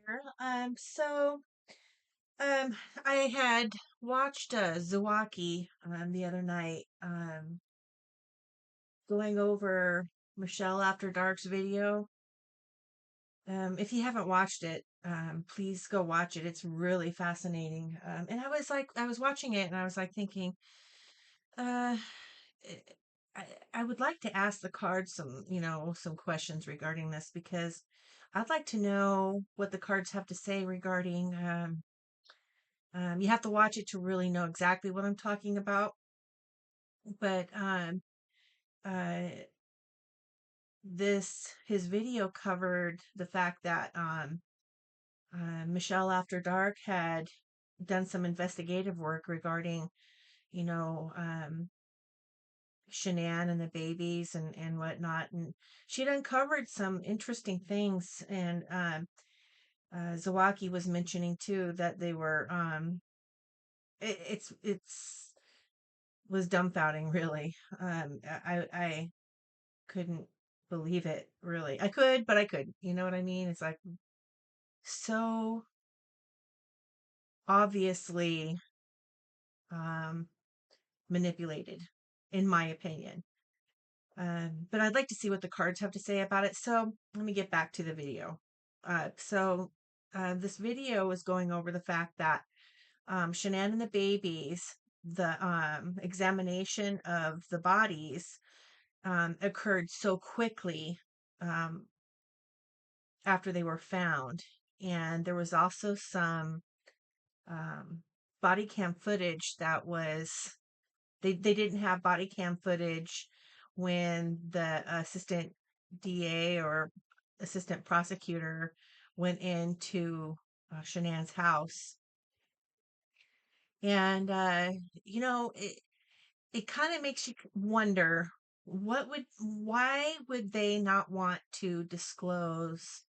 here. Um, I had watched Zawaki the other night, going over Michelle After Dark's video. If you haven't watched it, please go watch it. It's really fascinating. And I was watching it and I was like thinking, uh, eh, I would like to ask the cards some questions regarding this because I'd like to know what the cards have to say regarding you have to watch it to really know exactly what I'm talking about. But uh, his video covered the fact that Michelle After Dark had done some investigative work regarding, you know, Shanann and the babies and whatnot, and she'd uncovered some interesting things. And Zawaki was mentioning too that they were it's was dumbfounding, really. I couldn't believe it, really. I could, but I couldn't. You know what I mean? It's like so obviously um, manipulated, in my opinion. But I'd like to see what the cards have to say about it. So let me get back to the video. This video is going over the fact that Shanann and the babies, the examination of the bodies occurred so quickly um, after they were found. And there was also some um, body cam footage that was, they didn't have body cam footage when the assistant DA or assistant prosecutor went into Shanann's house. And, it kind of makes you wonder why would they not want to disclose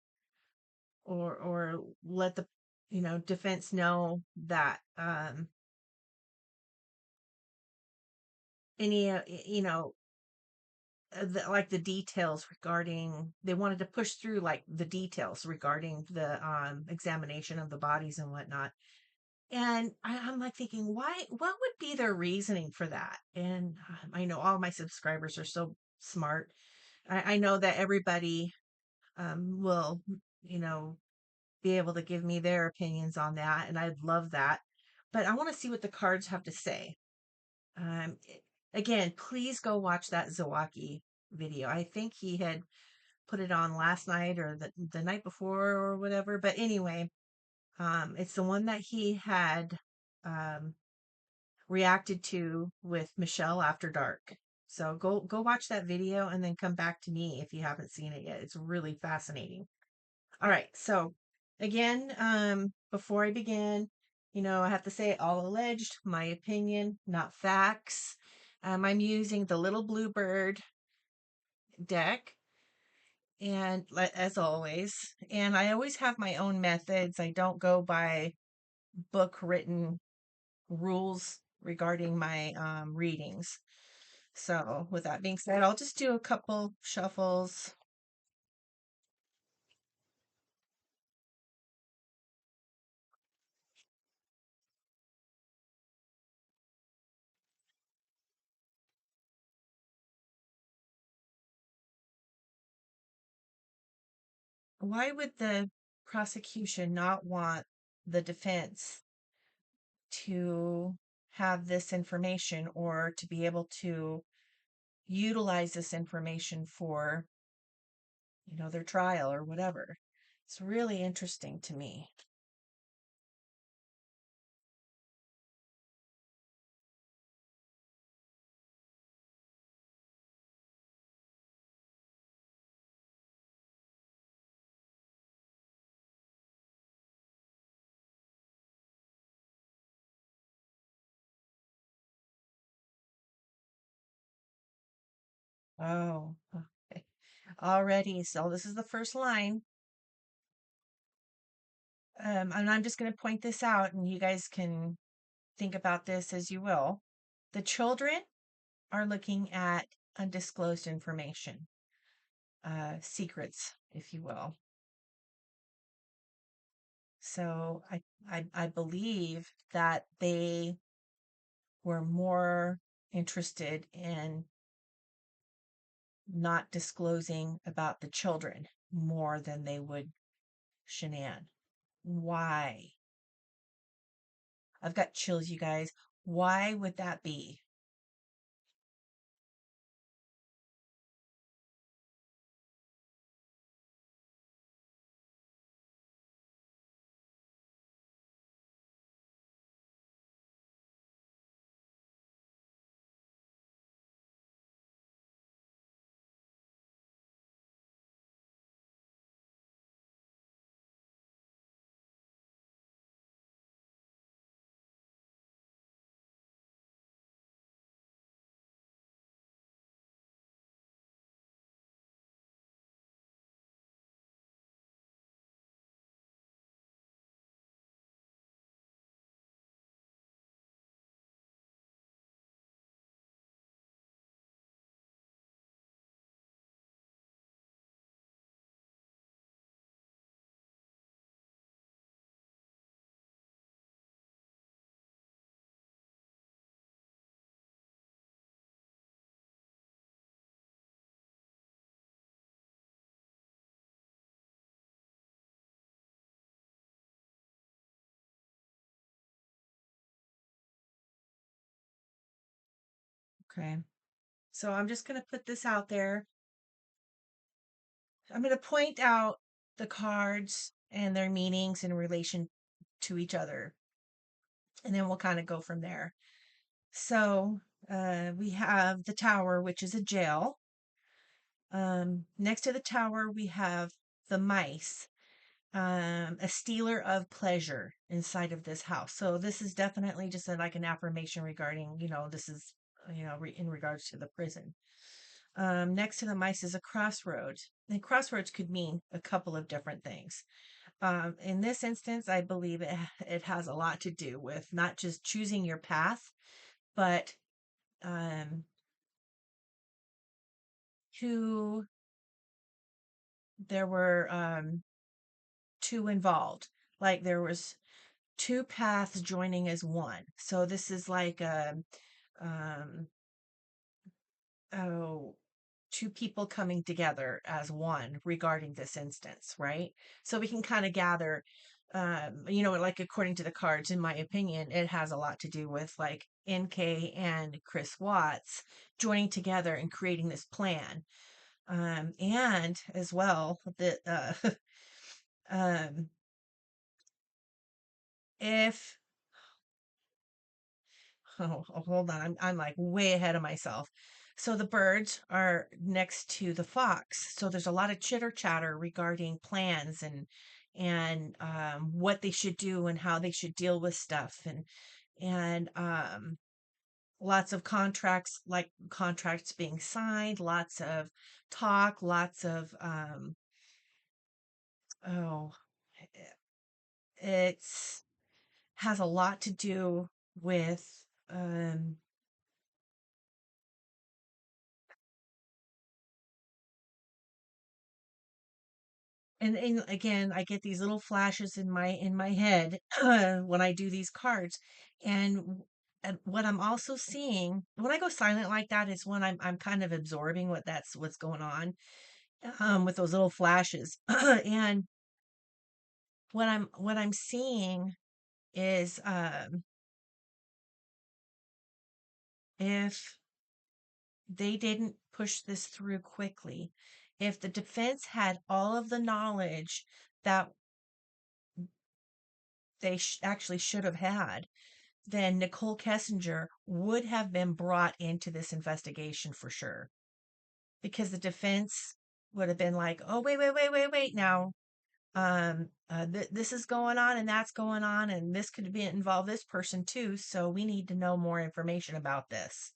or let the defense know that any like the details regarding, they wanted to push through like the details regarding the examination of the bodies and whatnot. And I'm like thinking, what would be their reasoning for that? And I know all my subscribers are so smart. I know that everybody will, you know, be able to give me their opinions on that, and I'd love that. But I want to see what the cards have to say. Um, i- Again, please go watch that Zawaki video. I think he had put it on last night or the night before or whatever. But anyway, it's the one that he had um, reacted to with Michelle After Dark. So go watch that video and then come back to me if you haven't seen it yet. It's really fascinating. All right. So again, before I begin, I have to say all alleged, my opinion, not facts. I'm using the Little Bluebird deck, and as always, and I always have my own methods. I don't go by book written rules regarding my readings. So, with that being said, I'll just do a couple shuffles. Why would the prosecution not want the defense to have this information or to be able to utilize this information for, their trial or whatever? It's really interesting to me. Oh, okay. Already. So this is the first line. And I'm just going to point this out, and you guys can think about this as you will. The children are looking at undisclosed information, secrets, if you will. So I believe that they were more interested in not disclosing about the children more than they would Shanann. Why? I've got chills, you guys. Why would that be? Okay. So I'm just going to put this out there. I'm going to point out the cards and their meanings in relation to each other, and then we'll kind of go from there. So we have the tower, which is a jail. Next to the tower, we have the mice, a stealer of pleasure inside of this house. So this is definitely just like an affirmation regarding, this is, in regards to the prison. Next to the mice is a crossroads. And crossroads could mean a couple of different things. In this instance, I believe it has a lot to do with not just choosing your path, but um, who there were two involved. Like there was two paths joining as one. So this is like um, oh, two people coming together as one regarding this instance, right? So we can kind of gather, like according to the cards, in my opinion, it has a lot to do with like NK and Chris Watts joining together and creating this plan. And as well, that um, if hold on. I'm like way ahead of myself. So the birds are next to the fox. So there's a lot of chitter chatter regarding plans and what they should do and how they should deal with stuff and lots of contracts, like contracts being signed, lots of talk, lots of oh it's has a lot to do with um and again, I get these little flashes in my head when I do these cards. And what I'm also seeing when I go silent like that is when I'm kind of absorbing what's going on with those little flashes. And what I'm seeing is if they didn't push this through quickly, if the defense had all of the knowledge that they actually should have had, then Nicole Kessinger would have been brought into this investigation for sure. Because the defense would have been like, oh, wait now. This is going on and that's going on, and this could be involve this person too. So we need to know more information about this.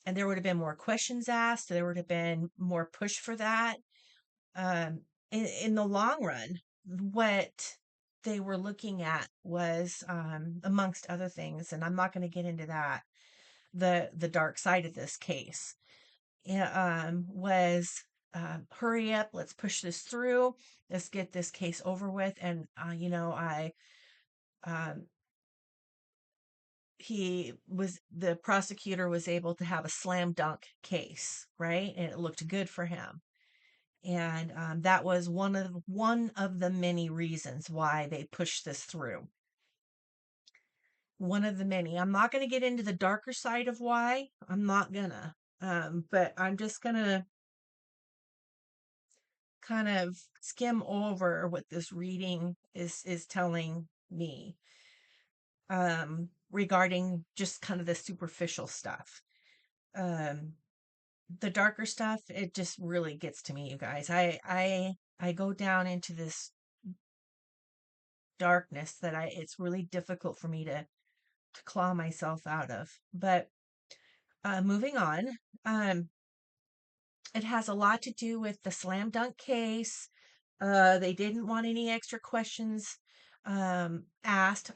And there would have been more questions asked. There would have been more push for that. In the long run, what they were looking at was, amongst other things, and I'm not going to get into that, the dark side of this case, was hurry up, let's push this through, let's get this case over with. And um, the prosecutor was able to have a slam dunk case, right? And it looked good for him. And that was one of the many reasons why they pushed this through. One of the many. I'm not going to get into the darker side of why. I'm not gonna. But I'm just gonna kind of skim over what this reading is telling me regarding just kind of the superficial stuff. Um, the darker stuff, it just really gets to me, you guys. I go down into this darkness that it's really difficult for me to claw myself out of. But moving on, um, it has a lot to do with the slam dunk case. They didn't want any extra questions asked.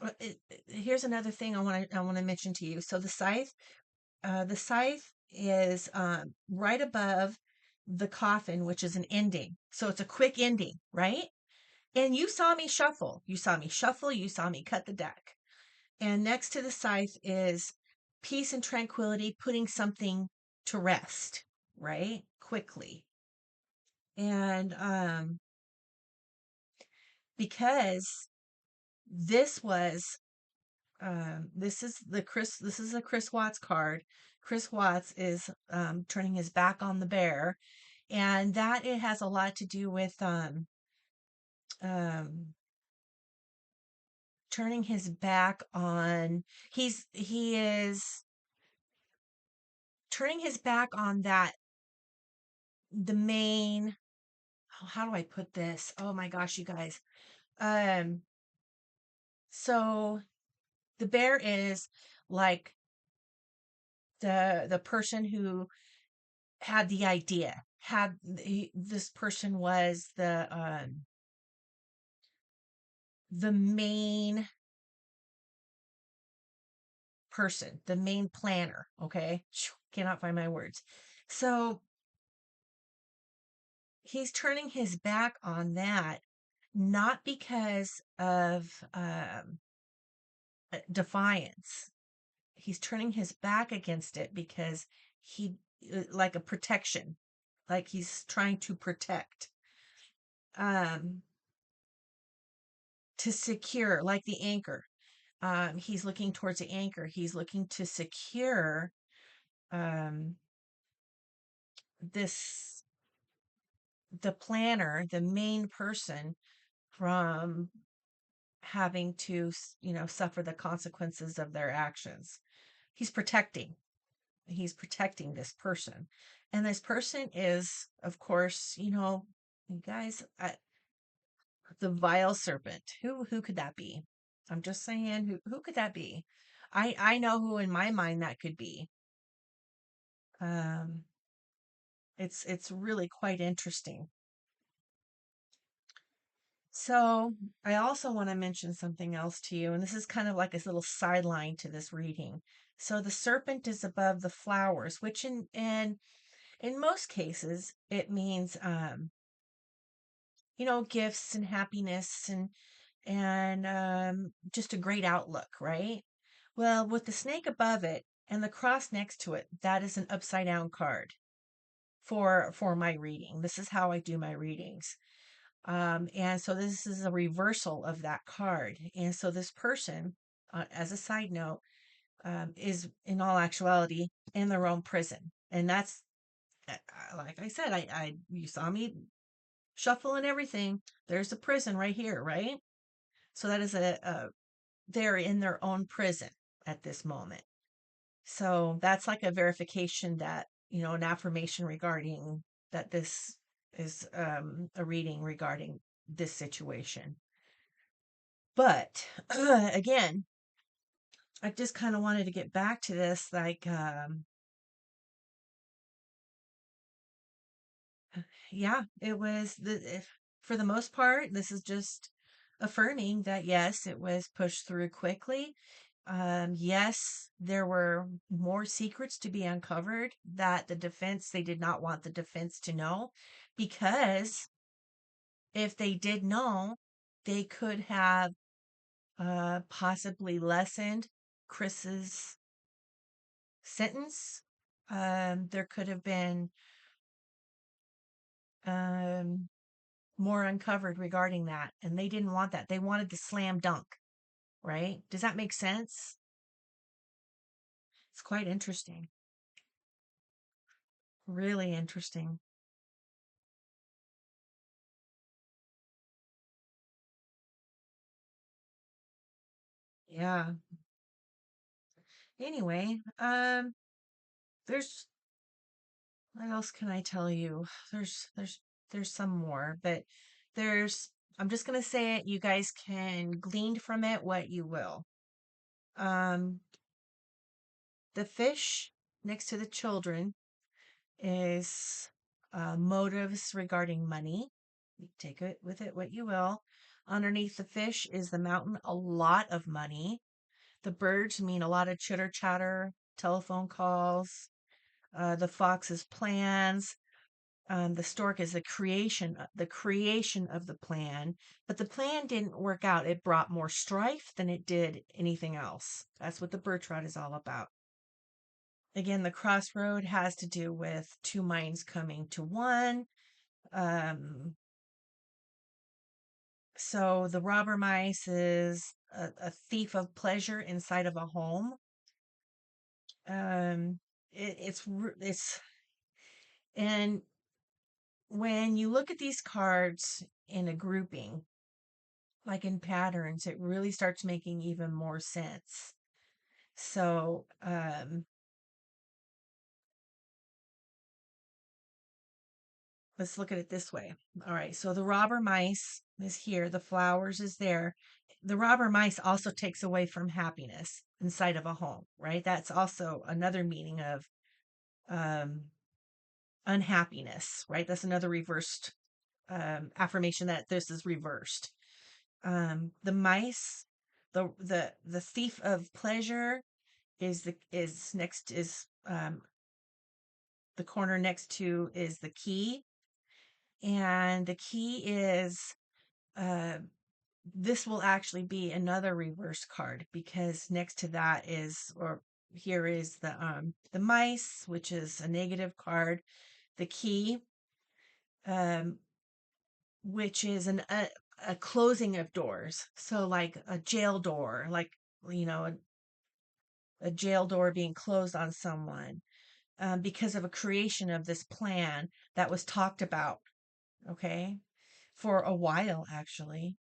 Here's another thing I want to mention to you. So the scythe is right above the coffin, which is an ending. So it's a quick ending, right? And you saw me shuffle. You saw me shuffle. You saw me cut the deck. And next to the scythe is peace and tranquility, putting something to rest, right? Quickly. And because this was this is a Chris Watts card. Chris Watts is turning his back on the bear, and that it has a lot to do with um turning his back on he is turning his back on that the main how do I put this? Oh my gosh, you guys. Um so the bear is like the person who had the idea. This person was the main person, the main planner, okay? Cannot find my words. So he's turning his back on that not because of defiance. He's turning his back against it because he like a protection, like he's trying to protect, um to secure, like the anchor. He's looking towards the anchor. He's looking to secure um this the planner, the main person, from having to suffer the consequences of their actions. He's protecting. He's protecting this person. And this person is, of course, you guys, the vile serpent. Who could that be? I'm just saying, who could that be? I know who in my mind that could be. Um, it's really quite interesting. So I also want to mention something else to you, and this is kind of like a little sideline to this reading. So the serpent is above the flowers, which in most cases it means gifts and happiness and just a great outlook, right? Well, with the snake above it and the cross next to it, that is an upside down card for my reading. This is how I do my readings. And so this is a reversal of that card. And so this person, as a side note, is in all actuality in their own prison. And that's, like I said, you saw me shuffle and everything. There's a prison right here, right? So that is they're in their own prison at this moment. So that's like a verification that, an affirmation regarding that this is a reading regarding this situation. But again, I just kind of wanted to get back to this, like, yeah, it was for the most part, this is just affirming that yes, it was pushed through quickly. Yes, there were more secrets to be uncovered that they did not want the defense to know. because if they did know, they could have possibly lessened Chris's sentence. There could have been um, more uncovered regarding that, and they didn't want that. They wanted the slam dunk, right? Does that make sense? It's quite interesting. Really interesting. Yeah. Anyway, there's what else can I tell you? There's some more, but there's I'm just gonna say it. You guys can glean from it what you will. Um, the fish next to the children is motives regarding money. You take it with it what you will. Underneath the fish is the mountain, a lot of money. The birds mean a lot of chitter chatter, telephone calls. The fox's plans. The stork is the creation of the plan, but the plan didn't work out. It brought more strife than it did anything else. That's what the birch rod is all about. Again, the crossroad has to do with two minds coming to one. Um, so the robber mice is a thief of pleasure inside of a home. Um, it's and when you look at these cards in a grouping, like in patterns, it really starts making even more sense. So, let's look at it this way. All right, so the robber mice is here, the flowers is there. The robber mice also takes away from happiness inside of a home, right? That's also another meaning of um, unhappiness, right? That's another reversed affirmation that this is reversed. The mice, the thief of pleasure is next is the corner next to is the key, and the key is uh, this will actually be another reverse card because next to that is or here is the mice, which is a negative card, the key, um, which is a closing of doors. So like a jail door, like you know a jail door being closed on someone because of a creation of this plan that was talked about, okay, for a while, actually,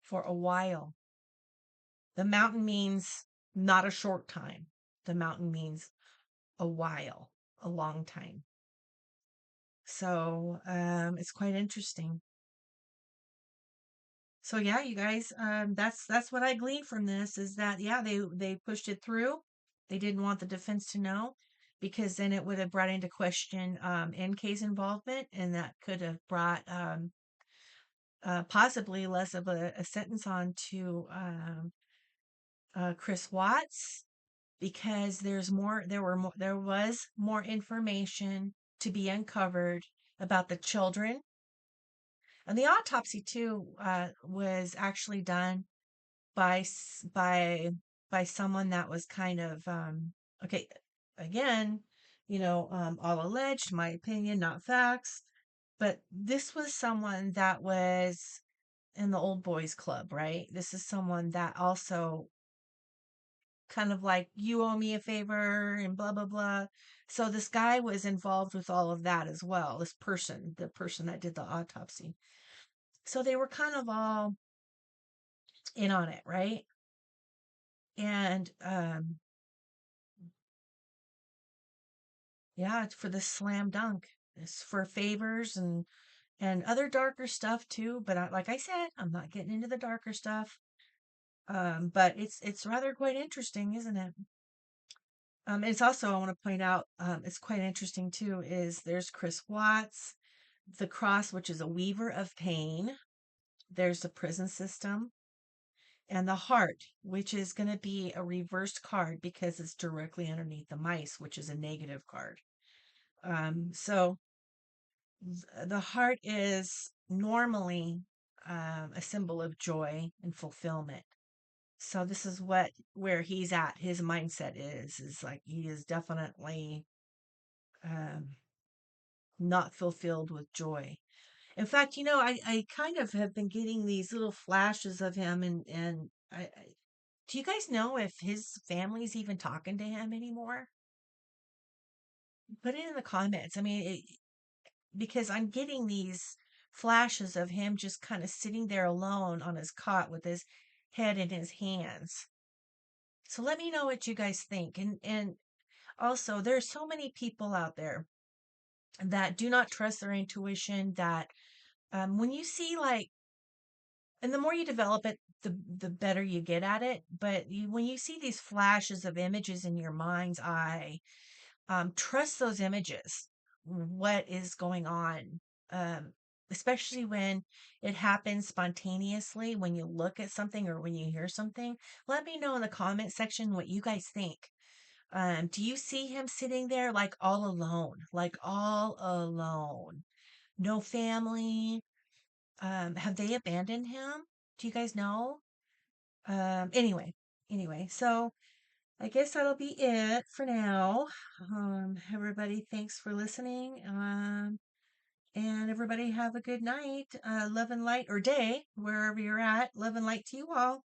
for a while. The mountain means not a short time. The mountain means a while, a long time. So it's quite interesting. So yeah, you guys, that's what I gleaned from this is that yeah, they pushed it through. They didn't want the defense to know because then it would have brought into question NK's involvement, and that could have brought possibly less of a sentence on to Chris Watts because there was more information to be uncovered about the children, and the autopsy too was actually done by by someone that was kind of okay, again, all alleged, my opinion, not facts, but this was someone that was in the old boys club, right? This is someone that also kind of like you owe me a favor and blah blah blah. So this guy was involved with all of that as well, this person, the person that did the autopsy. So they were kind of all in on it, right? And yeah, it's for the slam dunk. It's for favors and other darker stuff too. But like I said, I'm not getting into the darker stuff. But it's rather quite interesting, isn't it? It's also I want to point out it's quite interesting too. Is there's Chris Watts, the cross, which is a weaver of pain. There's the prison system and the heart, which is going to be a reversed card because it's directly underneath the mice, which is a negative card. So The heart is normally a symbol of joy and fulfillment. So this is what where he's at. His mindset is like he is definitely um, not fulfilled with joy. In fact, I kind of have been getting these little flashes of him, and do you guys know if his family's even talking to him anymore? Put it in the comments. I mean, because I'm getting these flashes of him just kind of sitting there alone on his cot with his head in his hands. So let me know what you guys think. And also, there's so many people out there that do not trust their intuition. That when you see like, and the more you develop it, the better you get at it. But when you see these flashes of images in your mind's eye, trust those images. What is going on? Um, Especially when it happens spontaneously, when you look at something or when you hear something. Let me know in the comment section what you guys think. Do you see him sitting there like all alone, like all alone? No family? Have they abandoned him? Do you guys know? Anyway, so I guess that'll be it for now. Everybody, thanks for listening. And everybody have a good night. Love and light or day, wherever you're at. Love and light to you all.